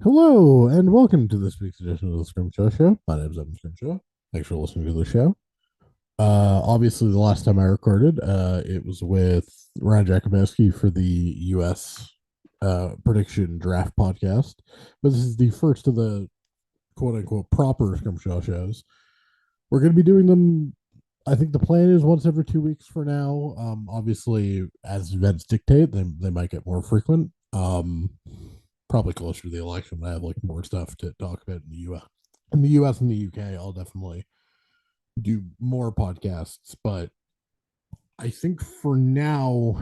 Hello, and welcome to this week's edition of the Scrimshaw Show. My name is Evan Scrimshaw. Thanks for listening to the show. Obviously, the last time I recorded, it was with Ryan Jakubowski for the U.S. Prediction Draft podcast. But this is the first of the quote unquote proper Scrimshaw shows. We're going to be doing them. I think the plan is once every 2 weeks for now. Obviously, as events dictate, they might get more frequent. Probably closer to the election when I have like more stuff to talk about in the US. In the US and the UK, I'll definitely do more podcasts, but I think for now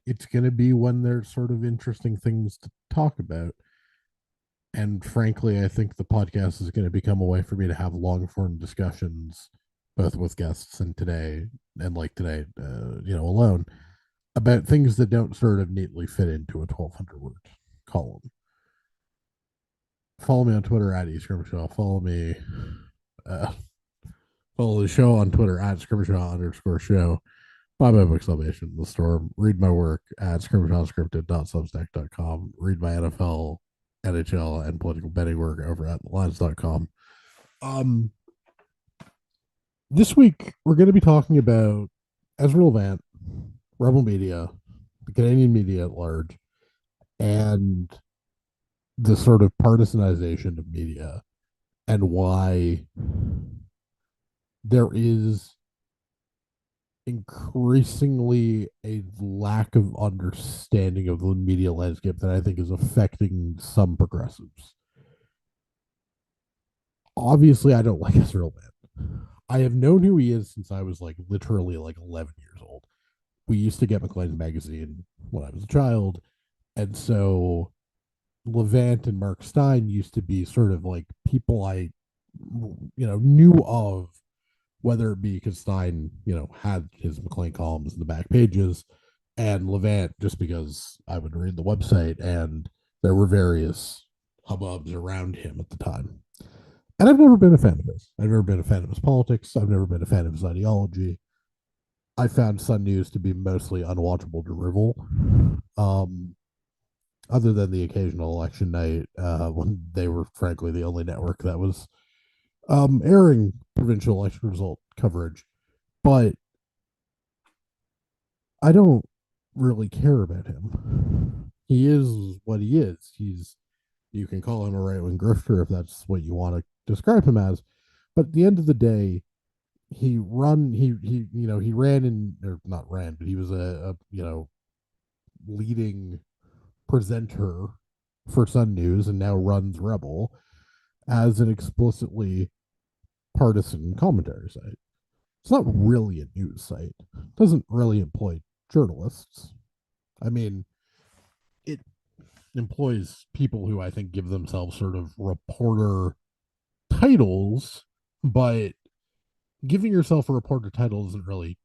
it's gonna be when there's sort of interesting things to talk about. And frankly, I think the podcast is gonna become a way for me to have long form discussions, both with guests and today and like today, alone, about things that don't sort of neatly fit into a 1,200 word column. Follow me on Twitter at eScrimshaw. Uh, follow the show on Twitter at Scrimshaw_show. Buy my book Salvation in the Storm. Read my work at scrimshawscripted.substack.com. Read my NFL, NHL, and political betting work over at lines.com. Um, this week we're going to be talking about Ezra Levant, Rebel Media, the Canadian media at large, and the sort of partisanization of media and why there is increasingly a lack of understanding of the media landscape that I think is affecting some progressives. Obviously, I don't like Ezra Levant. I have known who he is since I was like literally like 11 years old. We used to get McLean's magazine when I was a child. And so Levant and Mark Stein used to be sort of like people I, knew of, whether it be because Stein, had his McLean columns in the back pages, and Levant just because I would read the website and there were various hubbubs around him at the time. And I've never been a fan of his. I've never been a fan of his politics. I've never been a fan of his ideology. I found Sun News to be mostly unwatchable drivel. Um, Other than the occasional election night, when they were frankly the only network that was airing provincial election result coverage. But I don't really care about him. He is what he is. You can call him a right wing grifter if that's what you want to describe him as. But at the end of the day, he ran in, or not ran, but he was a leading presenter for Sun News and now runs Rebel as an explicitly partisan commentary site. It's not really a news site. It doesn't really employ journalists. I mean, it employs people who I think give themselves sort of reporter titles, but giving yourself a reporter title doesn't really,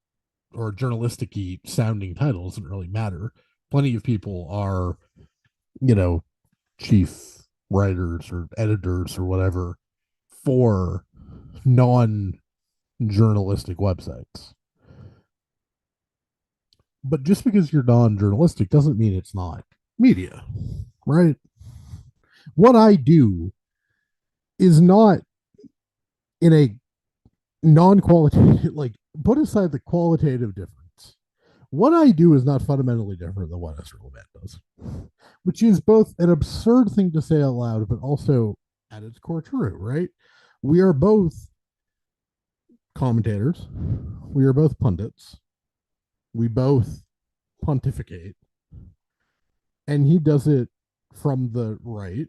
or a journalistic sounding title doesn't really matter. Plenty of people are, you know, chief writers or editors or whatever for non journalistic websites. But just because you're non journalistic doesn't mean it's not media, right? What I do is not in a non qualitative, like, put aside the qualitative difference. What I do is not fundamentally different than what Ezra Levant does, which is both an absurd thing to say out loud, but also at its core true, right? We are both commentators, we are both pundits, we both pontificate, and he does it from the right,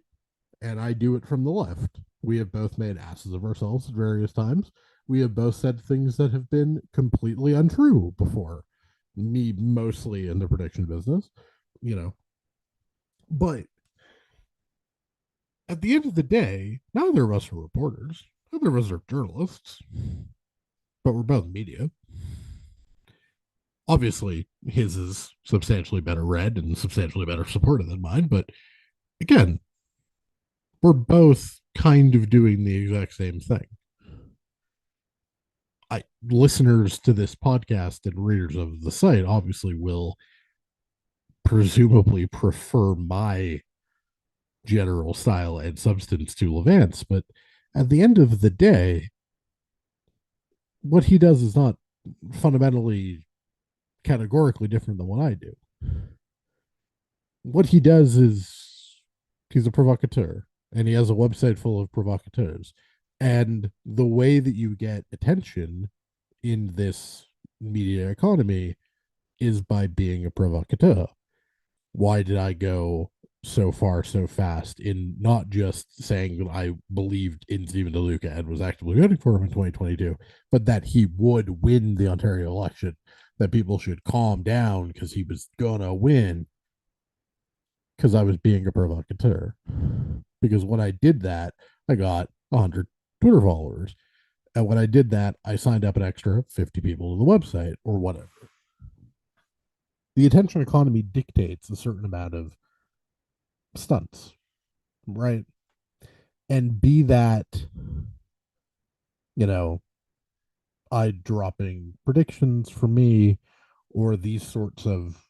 and I do it from the left. We have both made asses of ourselves at various times. We have both said things that have been completely untrue before. Me mostly in the prediction business, you know. But at the end of the day, neither of us are reporters, neither of us are journalists, but we're both media. Obviously, his is substantially better read and substantially better supported than mine, but again, we're both kind of doing the exact same thing. Listeners to this podcast and readers of the site obviously will presumably prefer my general style and substance to Levance, but at the end of the day, what he does is not fundamentally categorically different than what I do. What he does is he's a provocateur and he has a website full of provocateurs. And the way that you get attention in this media economy is by being a provocateur. Why did I go so far so fast in not just saying that I believed in Stephen DeLuca and was actively voting for him in 2022, but that he would win the Ontario election, that people should calm down because he was going to win, because I was being a provocateur. Because when I did that, I got 100 Twitter followers. And when I did that, I signed up an extra 50 people to the website or whatever. The attention economy dictates a certain amount of stunts, right? And be that, you know, eye dropping predictions for me or these sorts of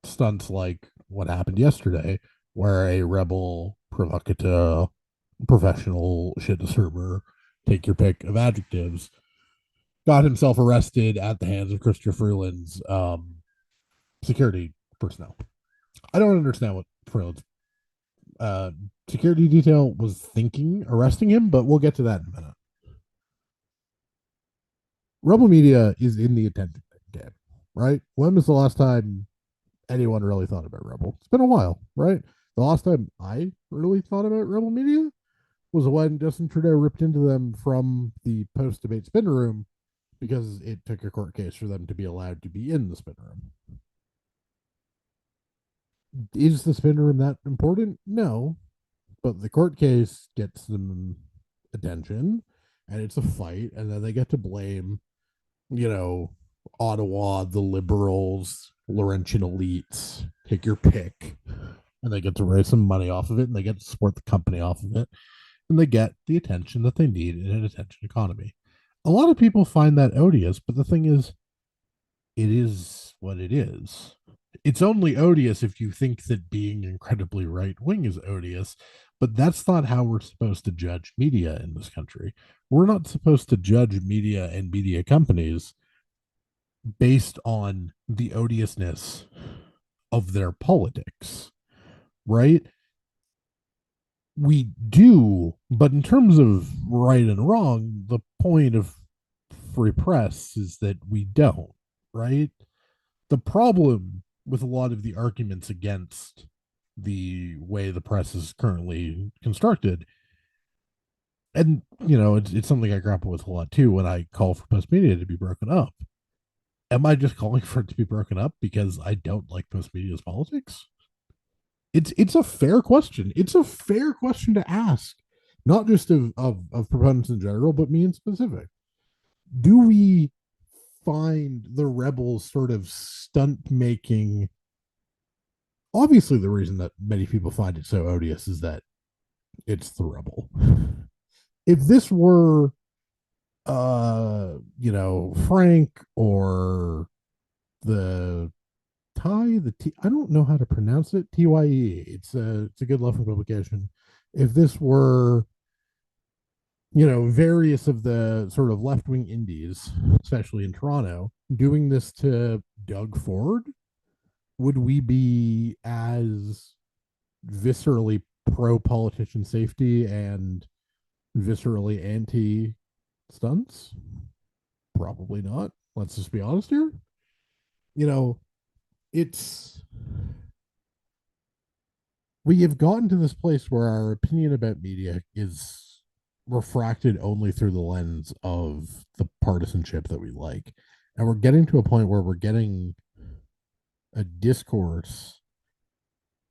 stunts like what happened yesterday, where a rebel provocateur, professional shit disturber, take your pick of adjectives, got himself arrested at the hands of Christopher Freeland's security personnel. I don't understand what Freeland's uh, security detail was thinking arresting him, but we'll get to that in a minute. Rebel Media is in the attention game, right? When was the last time anyone really thought about Rebel? It's been a while, right? The last time I really thought about Rebel Media was when Justin Trudeau ripped into them from the post debate spin room because it took a court case for them to be allowed to be in the spin room. Is the spin room that important? No, but the court case gets them attention and it's a fight, and then they get to blame, you know, Ottawa, the liberals, Laurentian elites, take your pick, and they get to raise some money off of it and they get to support the company off of it, and they get the attention that they need in an attention economy. A lot of people find that odious, but the thing is, it is what it is. It's only odious if you think that being incredibly right wing is odious, but that's not how we're supposed to judge media in this country. We're not supposed to judge media and media companies based on the odiousness of their politics, right? We do, but in terms of right and wrong, the point of free press is that we don't, right? The problem with a lot of the arguments against the way the press is currently constructed, and it's something I grapple with a lot too when I call for post media to be broken up. Am I just calling for it to be broken up because I don't like post media's politics? It's a fair question. It's a fair question to ask, not just of proponents in general, but me in specific. Do we find the rebels sort of stunt making? Obviously, the reason that many people find it so odious is that it's the rebel. If this were Frank or the I don't know how to pronounce it. TYE. It's a good love publication. If this were, various of the sort of left wing indies, especially in Toronto, doing this to Doug Ford, would we be as viscerally pro politician safety and viscerally anti stunts? Probably not. Let's just be honest here. You know, it's we have gotten to this place where our opinion about media is refracted only through the lens of the partisanship that we like. And we're getting to a point where we're getting a discourse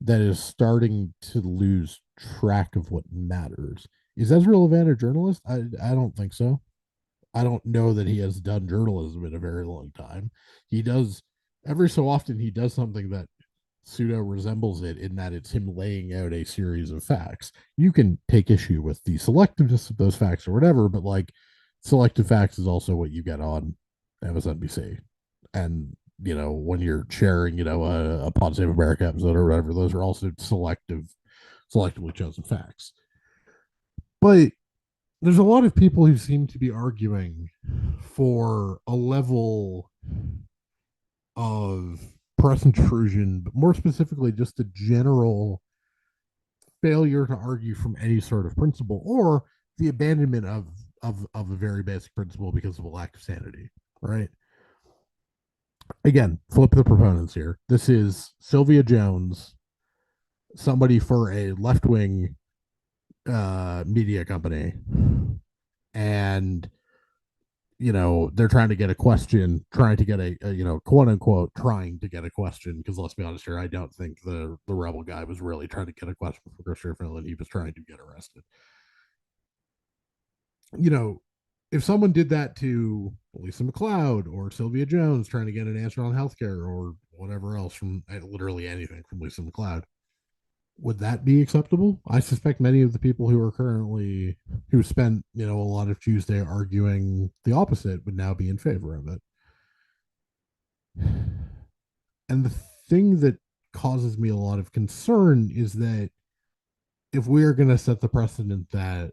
that is starting to lose track of what matters. Is Ezra Levant a journalist? I don't think so. I don't know that he has done journalism in a very long time. He does every so often he does something that pseudo resembles it in that it's him laying out a series of facts. You can take issue with the selectiveness of those facts or whatever, but like selective facts is also what you get on MSNBC. And when you're sharing, a Pod Save America episode or whatever, those are also selective selectively chosen facts. But there's a lot of people who seem to be arguing for a level of press intrusion, but more specifically, just a general failure to argue from any sort of principle or the abandonment of a very basic principle because of a lack of sanity, right? Again, flip the proponents here. This is Sylvia Jones, somebody for a left wing media company, and they're trying to get a question, trying to get a quote unquote trying to get a question, because let's be honest here, I don't think the rebel guy was really trying to get a question for Christopher Finland. He was trying to get arrested. you know if someone did that to Lisa McLeod or Sylvia Jones trying to get an answer on healthcare or whatever else from literally anything from Lisa McLeod, would that be acceptable? I suspect many of the people who spent a lot of Tuesday arguing the opposite would now be in favor of it. And the thing that causes me a lot of concern is that if we are going to set the precedent that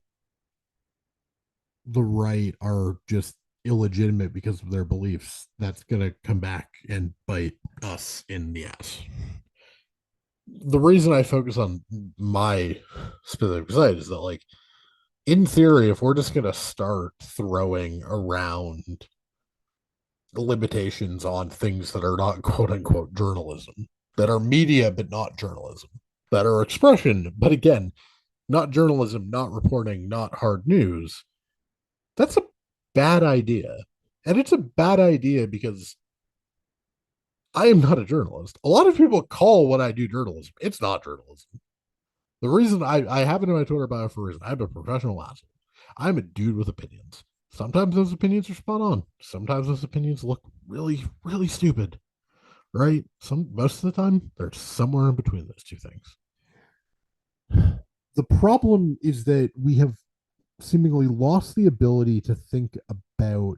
the right are just illegitimate because of their beliefs, that's going to come back and bite us in the ass. The reason I focus on my specific site is that, like, in theory, if we're just going to start throwing around limitations on things that are not quote unquote journalism, that are media but not journalism, that are expression but again not journalism, not reporting, not hard news, that's a bad idea. And it's a bad idea because I am not a journalist. A lot of people call what I do journalism. It's not journalism. The reason I have it in my Twitter bio for a reason. I'm a professional asshole. I'm a dude with opinions. Sometimes those opinions are spot on. Sometimes those opinions look really, really stupid. Right? Most of the time, they're somewhere in between those two things. The problem is that we have seemingly lost the ability to think about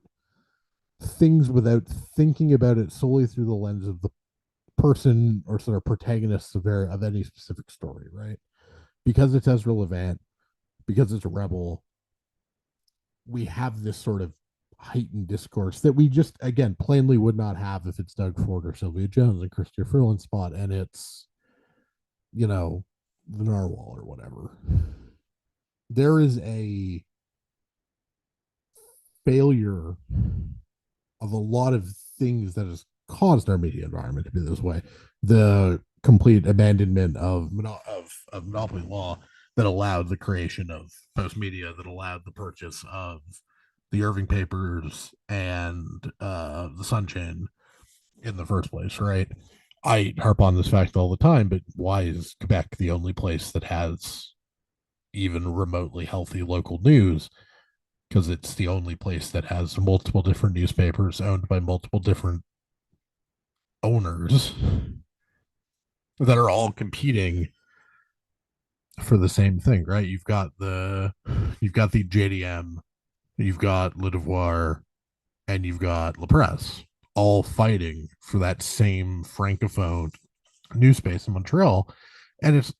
things without thinking about it solely through the lens of the person or sort of protagonists of any specific story, right? Because it's Ezra Levant, because it's a rebel, we have this sort of heightened discourse that we just again plainly would not have if it's Doug Ford or Sylvia Jones and Christopher Freeland spot and it's the narwhal or whatever. There is a failure of a lot of things that has caused our media environment to be this way. The complete abandonment of monopoly law that allowed the creation of post media, that allowed the purchase of the Irving papers and the Sunchain in the first place, right? I harp on this fact all the time, but why is Quebec the only place that has even remotely healthy local news? Because it's the only place that has multiple different newspapers owned by multiple different owners that are all competing for the same thing, right? You've got the JDM, you've got Le Devoir, and you've got La Presse, all fighting for that same francophone news space in Montreal. And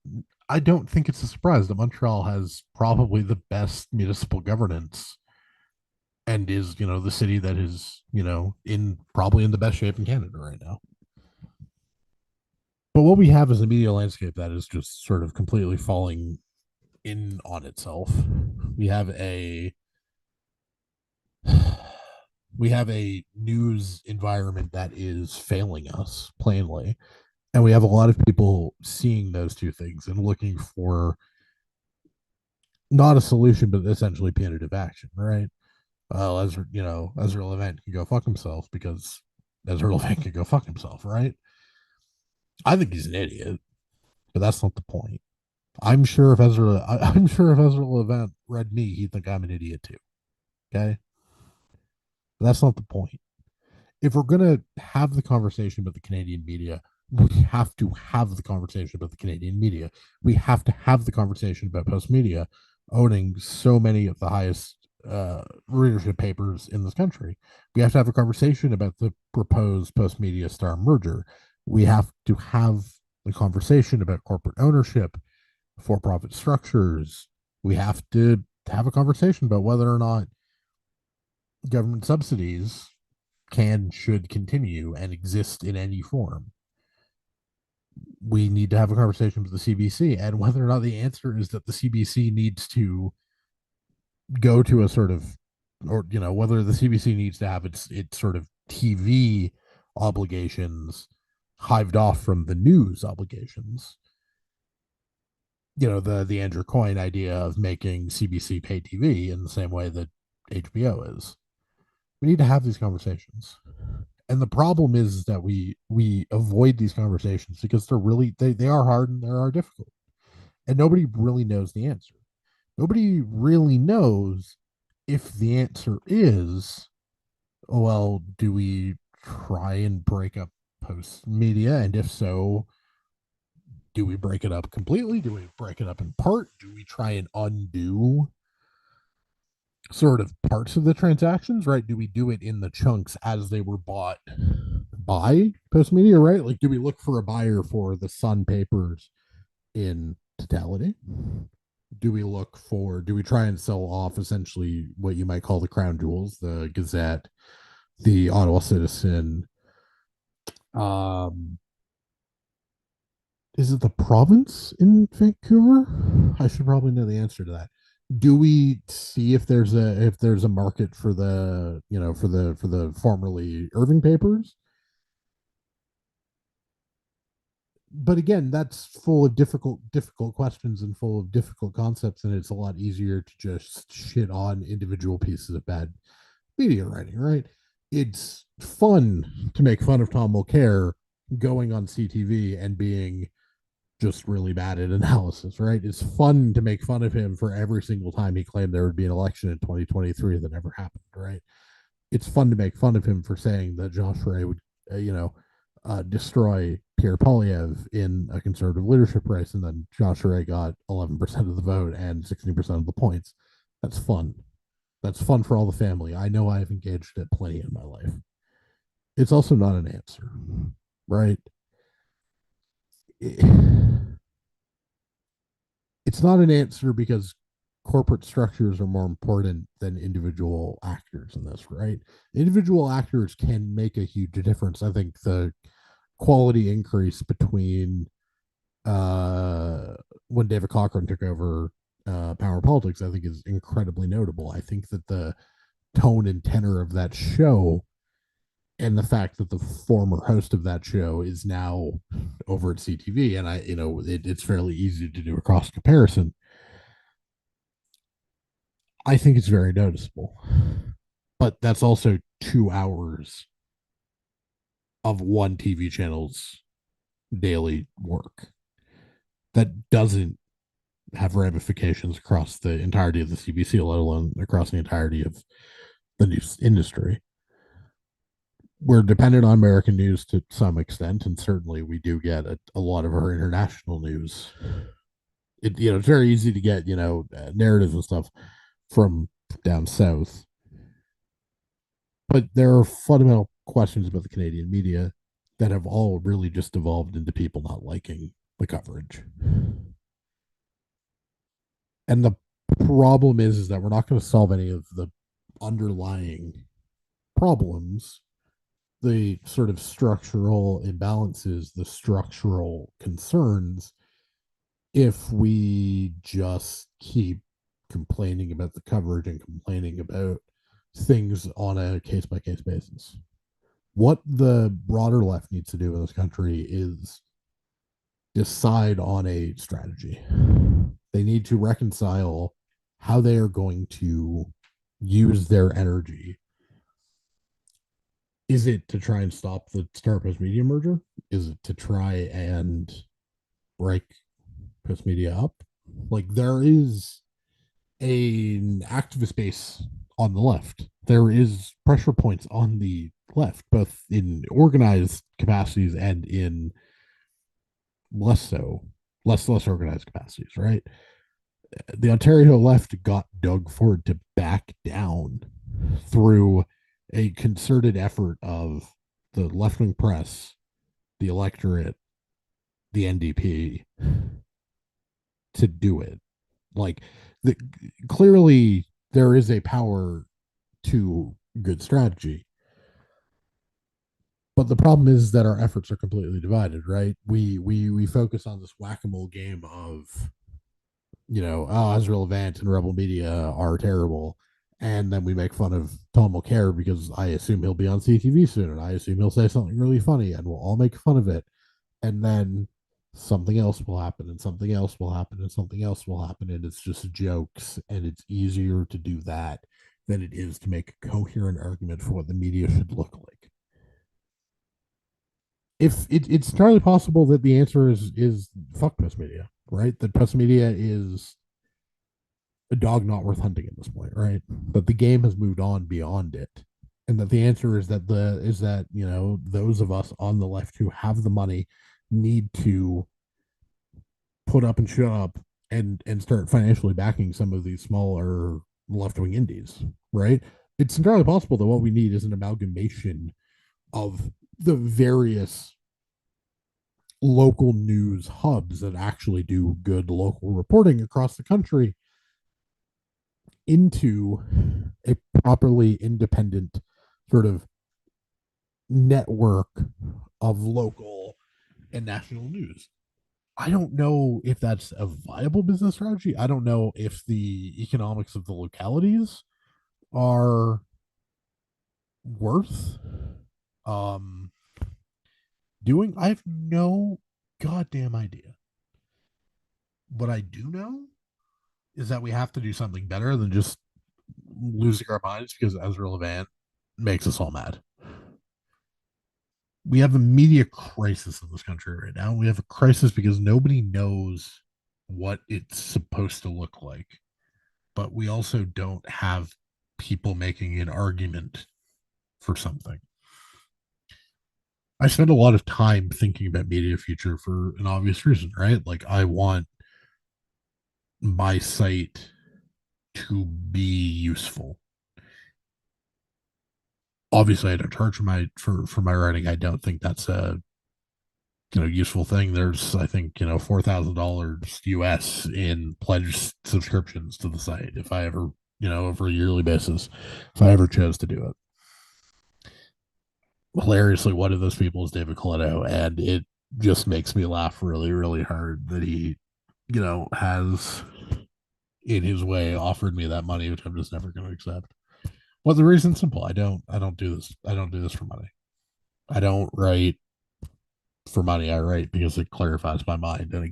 I don't think it's a surprise that Montreal has probably the best municipal governance and is, the city that is, in probably in the best shape in Canada right now. But what we have is a media landscape that is just sort of completely falling in on itself. We have a news environment that is failing us plainly, and we have a lot of people seeing those two things and looking for not a solution but essentially punitive action, right? Well, Ezra Levant can go fuck himself because Ezra Levant can go fuck himself, right? I think he's an idiot, but that's not the point. I'm sure if Ezra Levant read me, he'd think I'm an idiot too. Okay, but that's not the point. If we're gonna have the conversation about the Canadian media, we have to have the conversation about the Canadian media. We have to have the conversation about Post Media owning so many of the highest readership papers in this country. We have to have a conversation about the proposed Post Media Star merger. We have to have the conversation about corporate ownership for profit structures. We have to have a conversation about whether or not government subsidies should continue and exist in any form. We need to have a conversation with the CBC and whether or not the answer is that the CBC needs to go to a sort of, or whether the CBC needs to have its sort of TV obligations hived off from the news obligations. The Andrew Coyne idea of making CBC pay TV in the same way that HBO is. We need to have these conversations. And the problem is that we avoid these conversations because they are hard and they are difficult. And nobody really knows the answer. Nobody really knows if the answer is, well, do we try and break up post media? And if so, do we break it up completely? Do we break it up in part? Do we try and undo sort of parts of the transactions, right? Do we do it in the chunks as they were bought by post media, right? Like, do we look for a buyer for the Sun papers in totality? Do we try and sell off essentially what you might call the crown jewels, the Gazette, the Ottawa Citizen? Um, is it the province in Vancouver? I should probably know the answer to that. Do we see if there's a market for the formerly Irving papers? But again, that's full of difficult questions and full of difficult concepts, and it's a lot easier to just shit on individual pieces of bad media writing, right? It's fun to make fun of Tom Mulcair going on CTV and being just really bad at analysis, right? It's fun to make fun of him for every single time he claimed there would be an election in 2023 that never happened, right? It's fun to make fun of him for saying that Josh Ray would, destroy Pierre Polyev in a conservative leadership race, and then Josh Ray got 11% of the vote and 16% of the points. That's fun. That's fun for all the family. I know I've engaged it plenty in my life. It's also not an answer, right? It's not an answer because corporate structures are more important than individual actors in this, right? Individual actors can make a huge difference. I think the quality increase between when David Cochran took over Power Politics, I think is incredibly notable. I think that the tone and tenor of that show and the fact that the former host of that show is now over at CTV, and it's fairly easy to do a cross comparison. I think it's very noticeable, but that's also 2 hours of one TV channel's daily work that doesn't have ramifications across the entirety of the CBC, let alone across the entirety of the news industry. We're dependent on American news to some extent, and certainly we do get a lot of our international news. It's very easy to get narratives and stuff from down south, but there are fundamental questions about the Canadian media that have all really just evolved into people not liking the coverage. And the problem is that we're not going to solve any of the underlying problems, the sort of structural imbalances, the structural concerns, if we just keep complaining about the coverage and complaining about things on a case by case basis. What the broader left needs to do in this country is decide on a strategy. They need to reconcile how they are going to use their energy. Is it to try and stop the Star Post Media merger? Is it to try and break Post Media up? Like, there is an activist base on the left. There is pressure points on the left, both in organized capacities and in less organized capacities, right? The Ontario left got Doug Ford to back down through a concerted effort of the left wing press, the electorate, the NDP to do it. Like the, clearly there is a power to good strategy, but the problem is that our efforts are completely divided, right? We focus on this whack-a-mole game of, oh, Israel Vance and Rebel Media are terrible, and then we make fun of Tom O'Care because I assume he'll be on CTV soon, and I assume he'll say something really funny, and we'll all make fun of it, and then something else will happen, and something else will happen, and something else will happen, and it's just jokes, and it's easier to do that than it is to make a coherent argument for what the media should look like. If it's entirely possible that the answer is fuck press media, right? That press media is a dog not worth hunting at this point, right? But the game has moved on beyond it, and that the answer is that those of us on the left who have the money need to put up and shut up and start financially backing some of these smaller left wing indies, right? It's entirely possible that what we need is an amalgamation of the various local news hubs that actually do good local reporting across the country into a properly independent sort of network of local and national news. I don't know if that's a viable business strategy. I don't know if the economics of the localities are worth um doing. I have no goddamn idea. What I do know is that we have to do something better than just losing our minds because Ezra Levant makes us all mad. We have a media crisis in this country right now. We have a crisis because nobody knows what it's supposed to look like, but we also don't have people making an argument for something. I spend a lot of time thinking about media future for an obvious reason, right? Like I want my site to be useful. Obviously, I don't charge for my writing. I don't think that's a useful thing. There's I think $4,000 US in pledged subscriptions to the site if I ever over a yearly basis if I ever chose to do it. Hilariously, one of those people is David Coletto, and it just makes me laugh really, really hard that he, has in his way offered me that money, which I'm just never going to accept. Well, the reason's simple. I don't do this. I don't do this for money. I don't write for money. I write because it clarifies my mind and it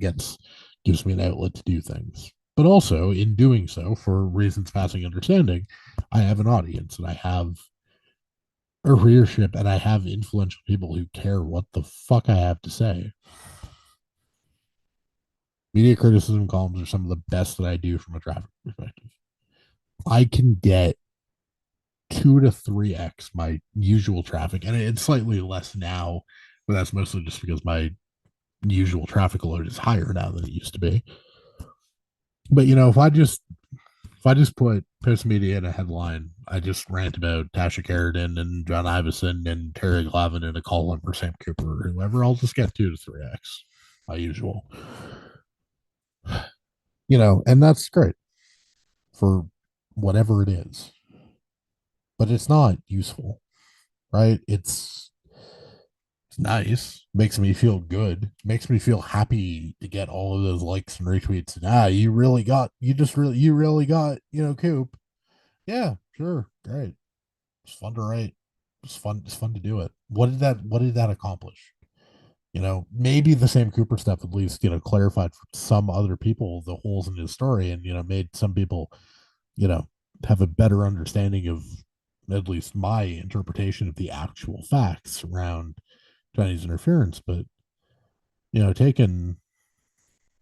gives me an outlet to do things. But also, in doing so, for reasons passing understanding, I have an audience and I have a readership and I have influential people who care what the fuck I have to say. Media criticism columns are some of the best that I do from a traffic perspective. I can get 2 to 3x my usual traffic, and it's slightly less now, but that's mostly just because my usual traffic load is higher now than it used to be. But if I just put post media in a headline, I just rant about Tasha Sheridan and John Iveson and Terry Glavin in a column for Sam Cooper or whoever, I'll just get 2 to 3x my usual. And that's great for whatever it is. But it's not useful, right? It's nice, makes me feel good, makes me feel happy to get all of those likes and retweets. And you really got, Coop. Yeah, sure, great. It's fun to write. It's fun to do it. What did that accomplish? Maybe the Sam Cooper stuff at least, clarified for some other people the holes in his story and, made some people, you know, have a better understanding of at least my interpretation of the actual facts around Chinese interference. But, taking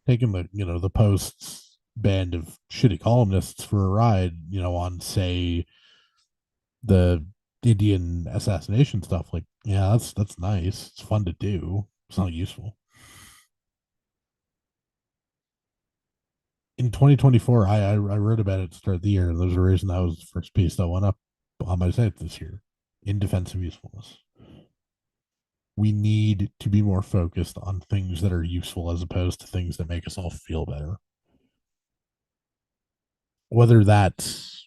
the Post's band of shitty columnists for a ride, on say the Indian assassination stuff, like, yeah, that's nice. It's fun to do. It's not useful. In 2024, I wrote about it to start the year, and there's a reason that was the first piece that went up on my site this year in defense of usefulness. We need to be more focused on things that are useful as opposed to things that make us all feel better. whether that's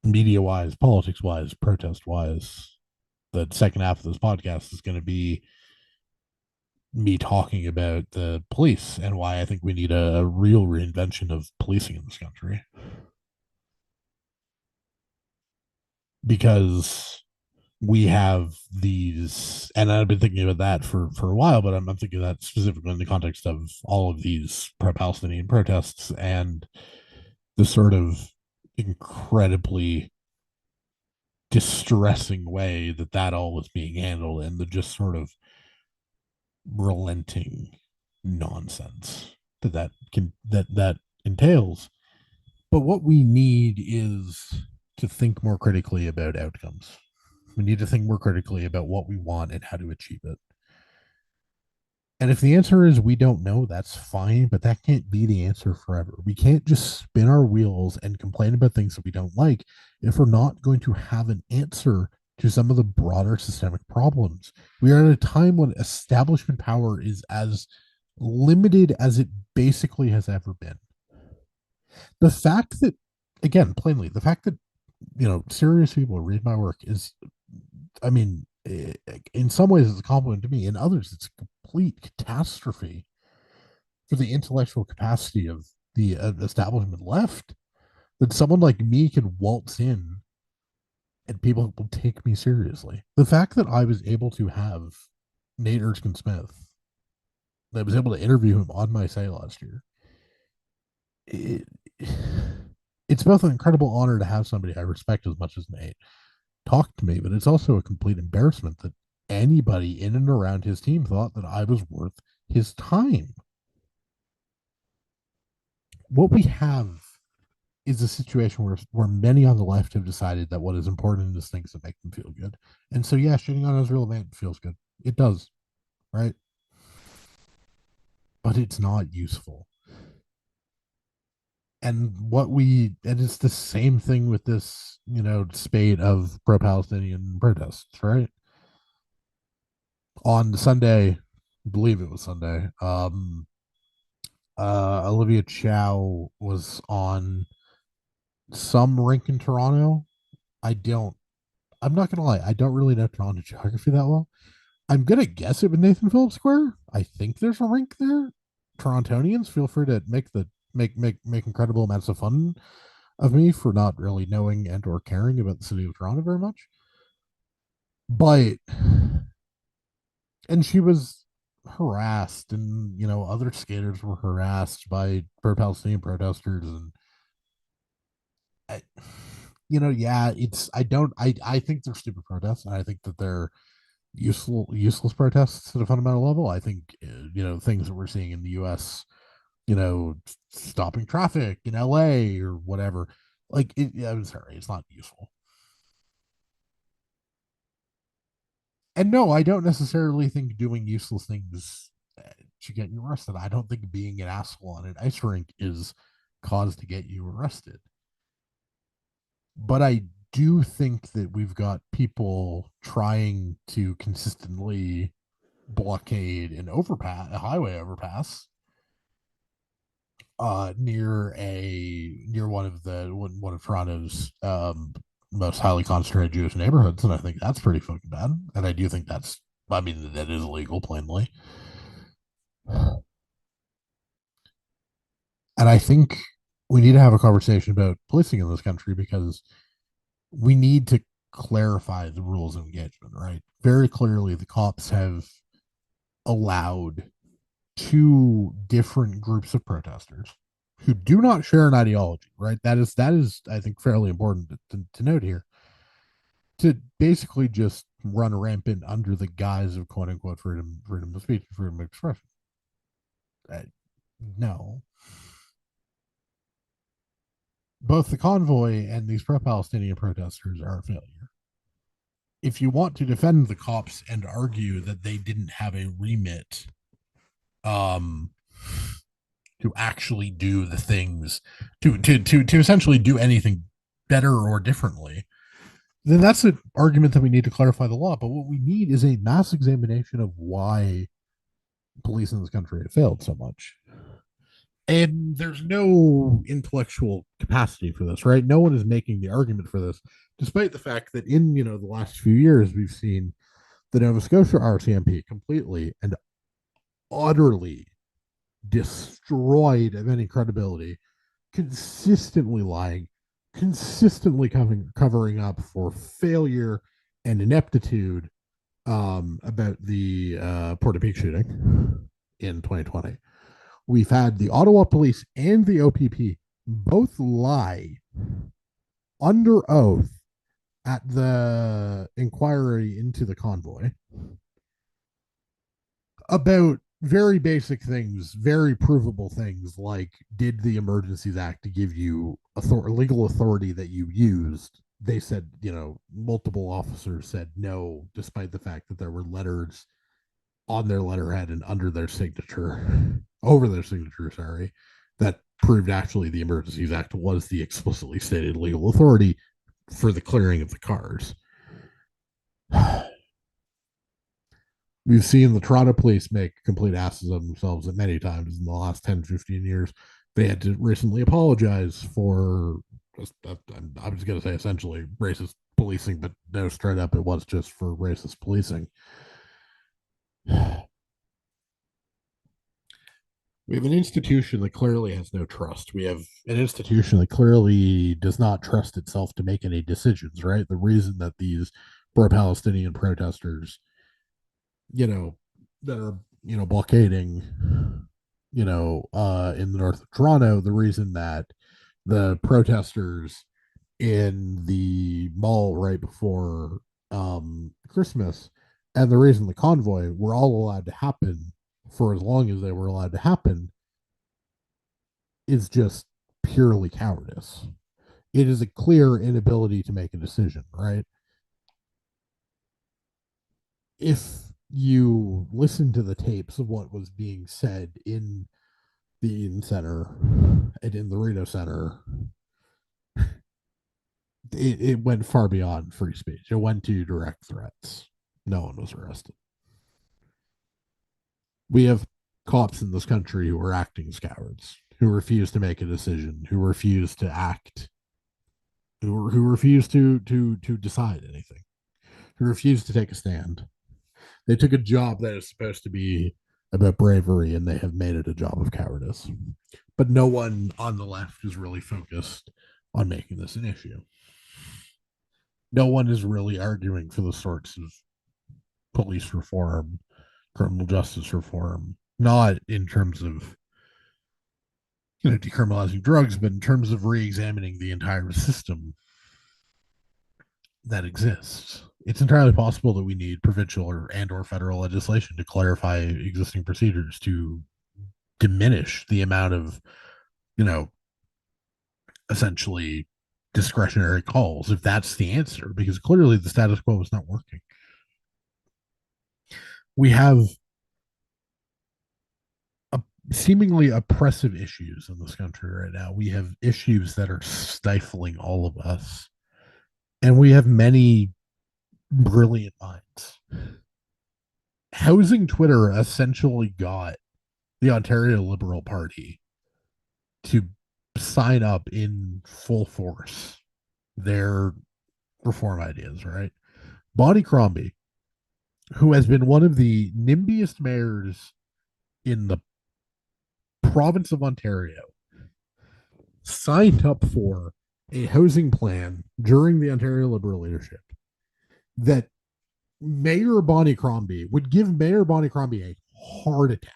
media wise, politics wise, protest wise, the second half of this podcast is going to be me talking about the police and why I think we need a real reinvention of policing in this country. Because we have these, and I've been thinking about that for a while, but I'm thinking that specifically in the context of all of these pro-Palestinian protests and the sort of incredibly distressing way that all was being handled and the just sort of relenting nonsense that entails. But what we need is to think more critically about outcomes. We need to think more critically about what we want and how to achieve it. And if the answer is we don't know, that's fine, but that can't be the answer forever. We can't just spin our wheels and complain about things that we don't like if we're not going to have an answer to some of the broader systemic problems. We are at a time when establishment power is as limited as it basically has ever been. The fact that, again, plainly, the fact that, serious people read my work is, I mean, in some ways it's a compliment to me. In others, it's a complete catastrophe for the intellectual capacity of the establishment left. That someone like me can waltz in and people will take me seriously. The fact that I was able to have Nate Erskine Smith, that I was able to interview him on my say last year, it, it's both an incredible honor to have somebody I respect as much as Nate talk to me, but it's also a complete embarrassment that anybody in and around his team thought that I was worth his time. What we have is a situation where many on the left have decided that what is important is things that make them feel good. And so, yeah, shitting on Israel event feels good. It does, right? But it's not useful. And it's the same thing with this, spate of pro-Palestinian protests, right? On Sunday, I believe it was Sunday, Olivia Chow was on some rink in Toronto. I don't, I'm not gonna lie, I don't really know Toronto geography that well. I'm gonna guess it was Nathan Phillips Square. I think there's a rink there. Torontonians, feel free to make incredible amounts of fun of me for not really knowing and or caring about the city of Toronto very much. But and she was harassed, and other skaters were harassed by pro-Palestinian protesters, and I, yeah, it's I think they're stupid protests, and I think that they're useless protests at a fundamental level. I think things that we're seeing in the U.S., you know, stopping traffic in L.A. or whatever, like I'm sorry, it's not useful. And no, I don't necessarily think doing useless things should get you arrested. I don't think being an asshole on an ice rink is cause to get you arrested. But I do think that we've got people trying to consistently blockade an overpass, a highway overpass, near one of Toronto's most highly concentrated Jewish neighborhoods, and I think that's pretty fucking bad. And I do think I mean, that is illegal, plainly. And I think we need to have a conversation about policing in this country because we need to clarify the rules of engagement, right? Very clearly, the cops have allowed two different groups of protesters who do not share an ideology, right? That is I think fairly important to note here. To basically just run rampant under the guise of quote unquote freedom of speech, freedom of expression. Uh, no, both the convoy and these pro-Palestinian protesters are a failure. If you want to defend the cops and argue that they didn't have a remit um to actually do the things to essentially do anything better or differently, then that's an argument that we need to clarify the law. But what we need is a mass examination of why police in this country have failed so much. And there's no intellectual capacity for this, right? No one is making the argument for this, despite the fact that in the last few years we've seen the Nova Scotia RCMP completely and utterly destroyed of any credibility, consistently lying, consistently covering up for failure and ineptitude about the Porta Peak shooting in 2020. We've had the Ottawa Police and the OPP both lie under oath at the inquiry into the convoy about very basic things, very provable things like did the Emergencies Act give you legal authority that you used? They said, multiple officers said no, despite the fact that there were letters on their letterhead and under their signature, over their signature, sorry, that proved actually the Emergencies Act was the explicitly stated legal authority for the clearing of the cars. We've seen the Toronto police make complete asses of themselves at many times in the last 10, 15 years. They had to recently apologize for, I was going to say essentially racist policing, but no, straight up, it was just for racist policing. We have an institution that clearly has no trust. We have an institution that clearly does not trust itself to make any decisions, right? The reason that these pro Palestinian protesters, that are, blockading, in the north of Toronto, the reason that the protesters in the mall right before Christmas and the reason the convoy were all allowed to happen for as long as they were allowed to happen is just purely cowardice. It is a clear inability to make a decision, right? If you listen to the tapes of what was being said in the Eden Center and in the Reno Center, it went far beyond free speech. It went to direct threats. No one was arrested. We have cops in this country who are acting as cowards, who refuse to make a decision, who refuse to act, who refuse to decide anything, who refuse to take a stand. They took a job that is supposed to be about bravery and they have made it a job of cowardice. But no one on the left is really focused on making this an issue. No one is really arguing for the sorts of police reform, criminal justice reform, not in terms of decriminalizing drugs, but in terms of re-examining the entire system that exists. It's entirely possible that we need provincial or federal legislation to clarify existing procedures to diminish the amount of, you know, essentially discretionary calls, if that's the answer, because clearly the status quo is not working. We have seemingly oppressive issues in this country right now. We have issues that are stifling all of us, and we have many brilliant minds. Housing Twitter essentially got the Ontario Liberal Party to sign up in full force their reform ideas, right? Bonnie Crombie, who has been one of the nimbiest mayors in the province of Ontario, signed up for a housing plan during the Ontario Liberal leadership that Mayor Bonnie Crombie would give Mayor Bonnie Crombie a heart attack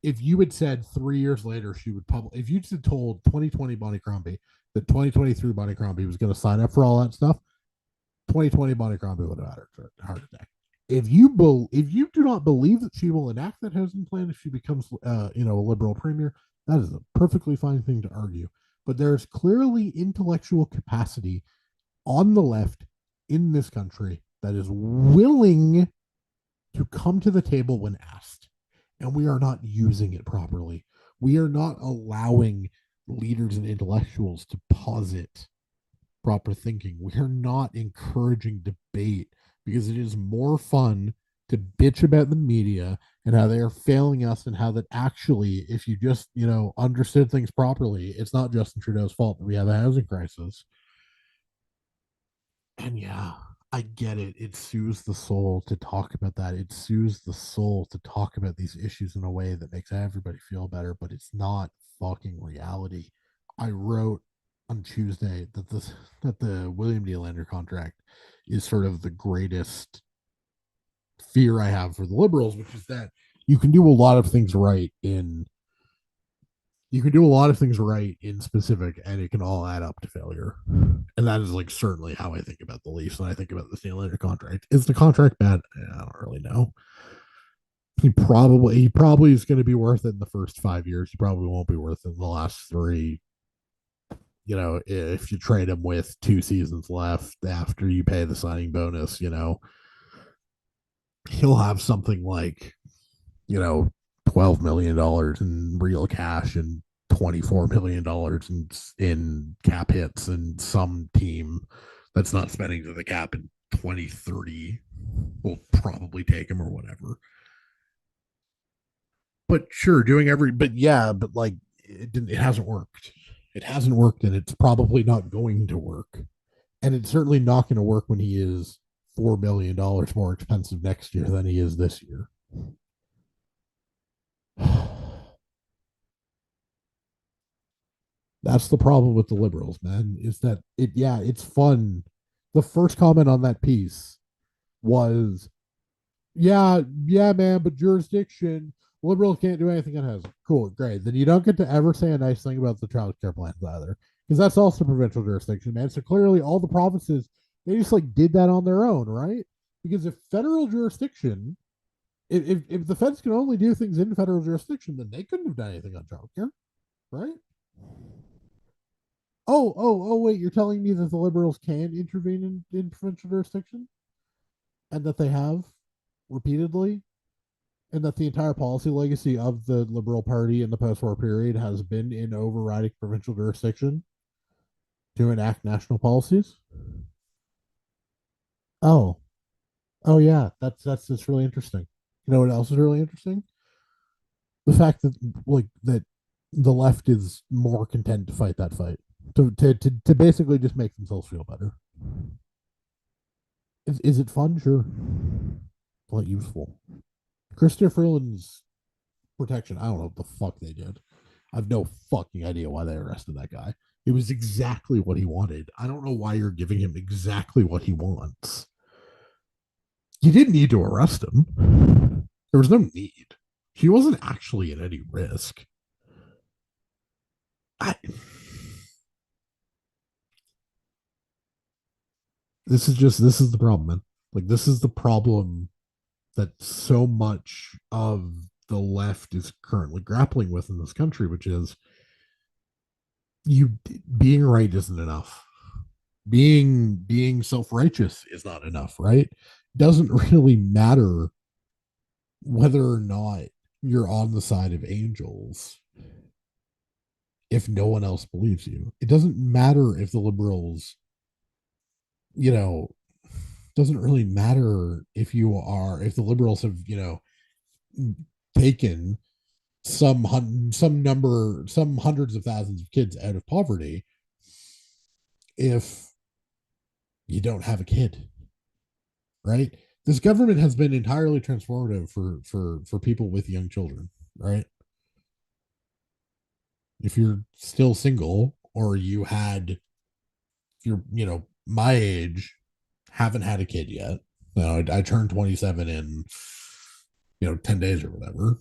if you had said 3 years later she would publish. If you'd told 2020 Bonnie Crombie that 2023 Bonnie Crombie was going to sign up for all that stuff, 2020 Bonnie Crombie would have had a heart attack. If you do not believe that she will enact that housing plan if she becomes a liberal premier, that is a perfectly fine thing to argue. But there is clearly intellectual capacity on the left in this country that is willing to come to the table when asked, and we are not using it properly. We are not allowing leaders and intellectuals to posit proper thinking. We are not encouraging debate because it is more fun to bitch about the media and how they are failing us, and how that actually, if you just, understood things properly, it's not Justin Trudeau's fault that we have a housing crisis. And yeah, I get it. It soothes the soul to talk about that. It soothes the soul to talk about these issues in a way that makes everybody feel better, but it's not fucking reality. I wrote on Tuesday that the William Nylander contract is sort of the greatest fear I have for the liberals, which is that you can do a lot of things right in you can do a lot of things right in specific, and it can all add up to failure. And that is like certainly how I think about the Leafs when I think about the Nylander contract. Is the contract bad? I don't really know. He probably is going to be worth it in the first 5 years. He probably won't be worth it in the last three. If you trade him with 2 seasons left after you pay the signing bonus, he'll have something like, $12 million in real cash and $24 million in cap hits, and some team that's not spending to the cap in 2030 will probably take him or whatever. But sure, but yeah, but like it hasn't worked. It hasn't worked, and it's probably not going to work. And it's certainly not going to work when he is $4 million more expensive next year than he is this year. That's the problem with the liberals, man, is that it's fun. The first comment on that piece was, yeah, man, but jurisdiction, liberals can't do anything on housing. Cool, great. Then you don't get to ever say a nice thing about the child care plans either, because that's also provincial jurisdiction, man. So clearly all the provinces, they just like did that on their own, right? Because if federal jurisdiction, if the feds can only do things in federal jurisdiction, then they couldn't have done anything on child care, right? Oh, wait, you're telling me that the liberals can intervene in provincial jurisdiction, and that they have repeatedly, and that the entire policy legacy of the Liberal Party in the post-war period has been in overriding provincial jurisdiction to enact national policies? Oh, oh yeah, that's really interesting. You know what else is really interesting? The fact that that the left is more content to fight that fight, to basically just make themselves feel better. Is it fun? Sure. Not useful. Christopher Freeland's protection. I don't know what the fuck they did. I have no fucking idea why they arrested that guy. It was exactly what he wanted. I don't know why you're giving him exactly what he wants. You didn't need to arrest him. There was no need. He wasn't actually at any risk. I, this is the problem, man. Like, this is the problem that so much of the left is currently grappling with in this country, which is you being right isn't enough. Being self-righteous is not enough, right? Doesn't really matter whether or not you're on the side of angels if no one else believes you. It doesn't matter if the liberals, you know, doesn't really matter if the liberals have, taken some hundreds of thousands of kids out of poverty if you don't have a kid, right? This government has been entirely transformative for people with young children, right? If you're still single, or you're my age, haven't had a kid yet. I turned 27 in 10 days or whatever.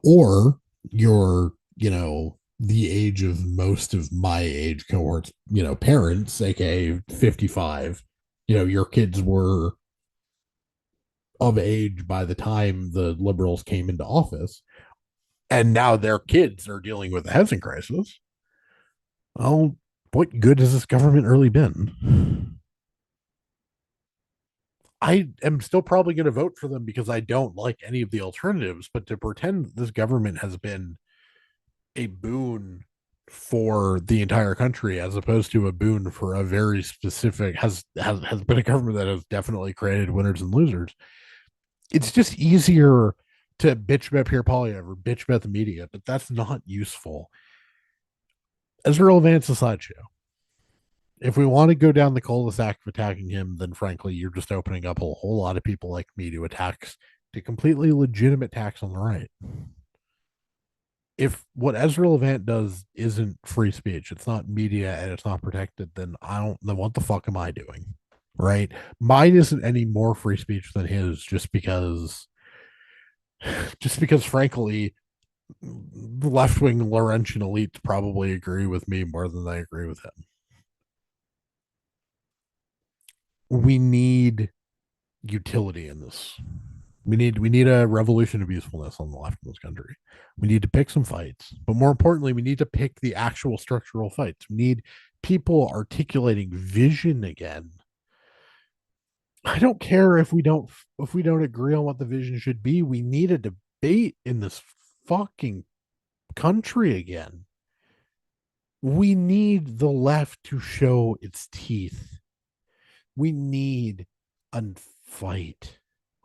Or you're the age of most of my age cohorts, parents, aka 55. Your kids were of age by the time the liberals came into office, and now their kids are dealing with the housing crisis. Well, what good has this government really been? I am still probably going to vote for them because I don't like any of the alternatives, but to pretend that this government has been a boon for the entire country as opposed to a boon for a very specific has been a government that has definitely created winners and losers. It's just easier to bitch about Pierre Poilievre or bitch about the media, but that's not useful. Israel Vance a sideshow. If we want to go down the cul-de-sac of attacking him, then frankly, you're just opening up a whole lot of people like me to attacks, to completely legitimate attacks on the right. If what Ezra Levant does isn't free speech, it's not media and it's not protected, then I don't know what the fuck am I doing? Right? Mine isn't any more free speech than his just because frankly the left-wing Laurentian elites probably agree with me more than they agree with him. We need utility in this. We need a revolution of usefulness on the left in this country. We need to pick some fights, but more importantly, we need to pick the actual structural fights. We need people articulating vision again. I don't care if we don't agree on what the vision should be. We need a debate in this fucking country again. We need the left to show its teeth. We need a fight.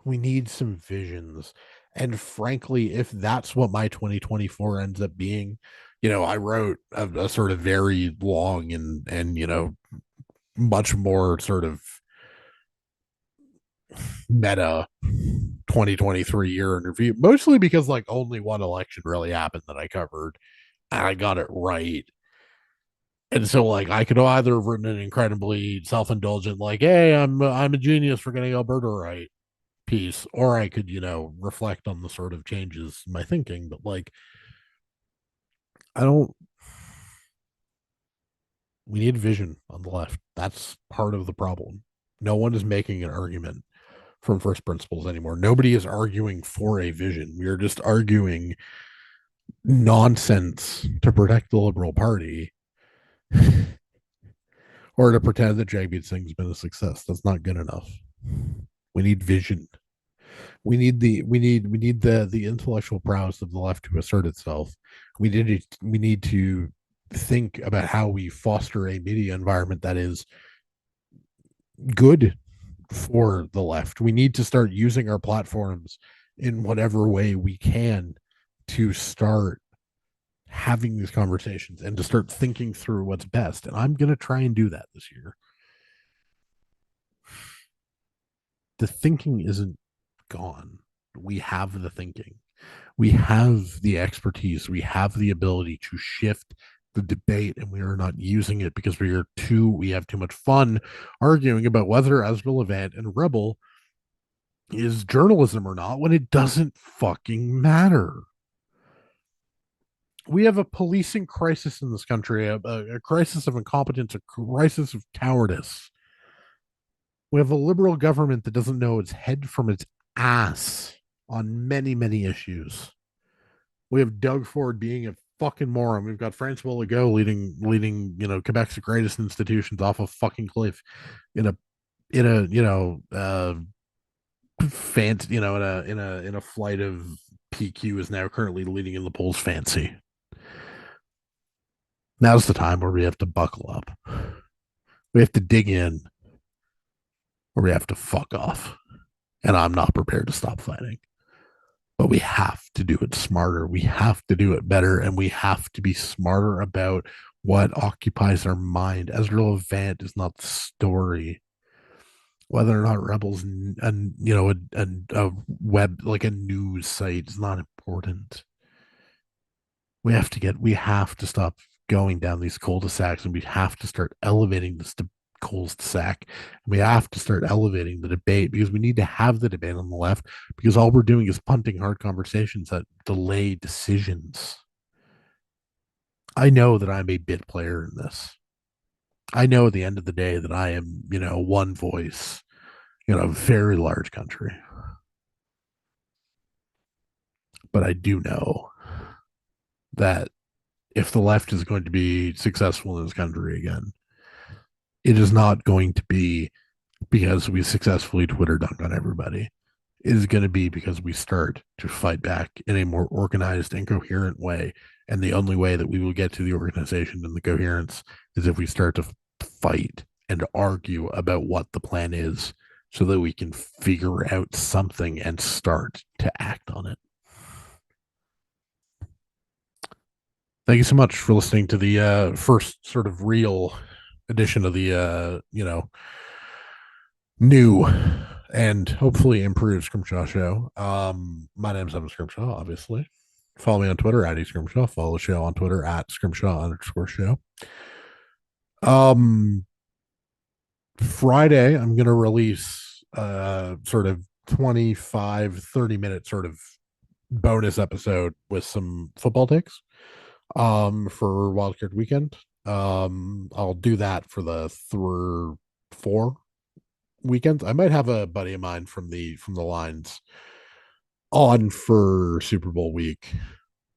We need some visions. And frankly, if that's what my 2024 ends up being, I wrote a sort of very long and much more sort of meta 2023 year interview, mostly because like only one election really happened that I covered and I got it right. And so like I could either have written an incredibly self-indulgent like, hey, I'm a genius for getting Alberta right piece, or I could, reflect on the sort of changes in my thinking. But like I don't we need vision on the left. That's part of the problem. No one is making an argument from first principles anymore. Nobody is arguing for a vision. We are just arguing nonsense to protect the Liberal Party or to pretend that Jagmeet Singh's been a success. That's not good enough. We need vision. We need the intellectual prowess of the left to assert itself. We need to think about how we foster a media environment that is good for the left. We need to start using our platforms in whatever way we can to start having these conversations and to start thinking through what's best. And I'm going to try and do that this year. The thinking isn't gone. We have the thinking. We have the expertise. We have the ability to shift the debate, and we are not using it because we have too much fun arguing about whether Ezra Levant and Rebel is journalism or not when it doesn't fucking matter. We have a policing crisis in this country, a crisis of incompetence, a crisis of cowardice. We have a liberal government that doesn't know its head from its ass on many, many issues. We have Doug Ford being a fucking moron. We've got Francois Legault leading, Quebec's greatest institutions off a fucking cliff in a fancy, in a flight of PQ is now currently leading in the polls fancy. Now's the time where we have to buckle up. We have to dig in, or we have to fuck off. And I'm not prepared to stop fighting. But we have to do it smarter. We have to do it better. And we have to be smarter about what occupies our mind. Ezra Levant is not the story. Whether or not Rebels and a web like a news site is not important. We have to stop going down these cul-de-sacs, and we have to start elevating this cul-de-sac. We have to start elevating the debate because we need to have the debate on the left, because all we're doing is punting hard conversations that delay decisions. I know that I'm a bit player in this. I know at the end of the day that I am, one voice in a very large country. But I do know that if the left is going to be successful in this country again, it is not going to be because we successfully Twitter dunk on everybody. is going to be because we start to fight back in a more organized and coherent way. And the only way that we will get to the organization and the coherence is if we start to fight and argue about what the plan is so that we can figure out something and start to act on it. Thank you so much for listening to the first sort of real edition of the new and hopefully improved Scrimshaw show. My name's Evan Scrimshaw, obviously. Follow me on Twitter at Scrimshaw. Follow the show on Twitter at Scrimshaw_show. Um, Friday, I'm gonna release sort of 25-30 minute sort of bonus episode with some football takes for Wildcard Weekend. I'll do that for the 4 weekends. I might have a buddy of mine from the lines on for Super Bowl week,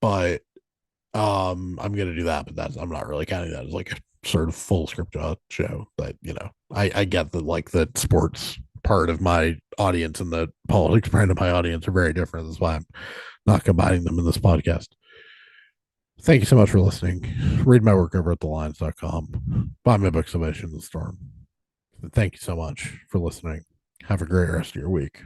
but I'm gonna do that, but I'm not really counting that as like a sort of full script show. But I get that like the sports part of my audience and the politics part of my audience are very different. That's why I'm not combining them in this podcast. Thank you so much for listening. Read my work over at thelines.com. Buy my books, Salvation in the Storm. Thank you so much for listening. Have a great rest of your week.